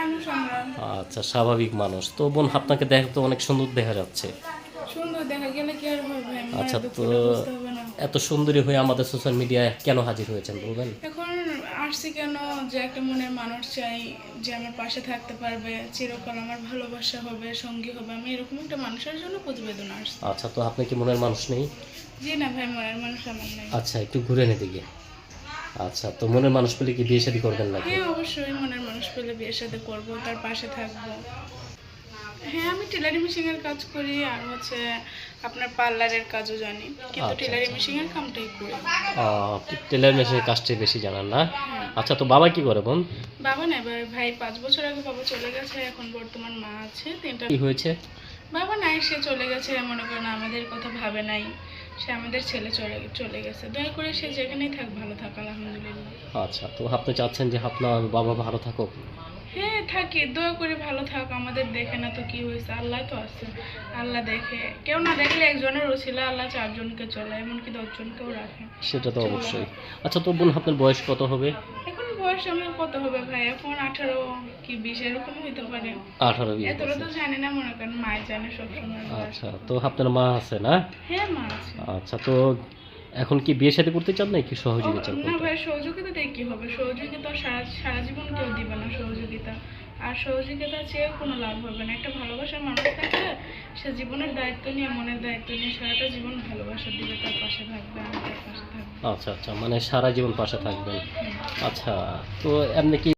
মানুষ আমরা। আচ্ছা, স্বাভাবিক মানুষ। তো বোন আপনাকে দেখতে তো অনেক সুন্দর দেখা যাচ্ছে। সুন্দর দেখা গেলে কি আর হবে ভাই, আচ্ছা, মনের তো দুঃখটা বুঝতে হবে না? এত সুন্দরী হয়ে আমাদের সোশ্যাল মিডিয়ায় কেন হাজির হয়েছেন বলবেন? এখন আসছি কেন, যে একটা মনের মানুষ চাই, যে আমার পাশে থাকতে পারবে, চিরকাল আমার ভালোবাসা হবে, সঙ্গী হবে, আমি এরকম একটা মানুষের জন্য প্রতিবেদন আসছি। আচ্ছা, তো আপনি কি মনের মানুষ নেই? জি না ভাই, মনের মানুষ আমার নাই। আচ্ছা, একটু ঘুরে নে দিকে। আচ্ছা, তো মনের মানুষ পেলে কি বিয়ে শাদী করবেন নাকি? হ্যাঁ অবশ্যই, মনের মানুষ পেলে বিয়ের সাথে করবো, তার পাশে থাকবো। হ্যাঁ আমি টেলারি মেশিনের কাজ করি, আর হচ্ছে আপনার পার্লারের কাজও জানি, কিন্তু আচ্ছা, টেলারি আচ্ছা। মেশিনের কামটাই করি। টেলার মেশিনের কাজটাই বেশি জানান না? হ্যাঁ। আচ্ছা, তো বাবা কি করে বোন? বাবা নাই ভাই, ভাই 5 বছর আগে বাবা চলে গেছে, এখন বর্তমান মা আছে তিনটা। কি হয়েছে? বাবা নাই, সে চলে গেছে, মনে করেন আমাদের কথা ভাবে নাই, সে আমাদের ছেলে চলে চলে গেছে। দয়া করে সে যেখানেই থাক, ভালো থাক, আলহামদুলিল্লাহ। আচ্ছা, তো আপনি চাচ্ছেন যে আপনার বাবা ভালো থাকুক? হ্যাঁ থাকি, দোয়া করে ভালো থাক, আমাদের দেখে না তো কি হয়েছে, আল্লাহ তো আছে, আল্লাহ দেখে। কেউ না দেখলে একজনের ওসিলা আল্লাহ 4 জনকে চলে, এমনকি 10 জনকেও রাখে। সেটা তো চলে। অবশ্যই। আচ্ছা, তো বোন আপনার বয়স কত হবে? এখন বয়স আমার কত হবে ভাই, এখন 18 কি 20 এরকম হইতে পারে। 18-20 এতটা তো বছর। জানি না, মনে করেন মাই জানে সবসময় বয়স আচ্ছা, কত। তো আপনার মা আছে না? হ্যাঁ মা আছে। আচ্ছা, তো এখন কি বিয়ে শাদী করতে চান নাকি সহযোগিতা চান না কোনটা? ভাই, সহযোগিতা দিয়ে কি হবে? সহযোগিতা সারা সারা জীবন কেউ দিবে না সহযোগিতা, আর সহযোগিতা চেয়েও কোনো লাভ হবে না। একটা ভালোবাসার মানুষ থাকলে সে জীবনের দায়িত্ব নিয়ে, মনের দায়িত্ব নিয়ে সারাটা জীবন ভালোবাসা দিবে, তার পাশে থাকবে, আমি তার পাশে থাকবো। আচ্ছা, আচ্ছা, মানে সারা জীবন পাশে থাকবেন। হুম। আচ্ছা, তো এমনি কি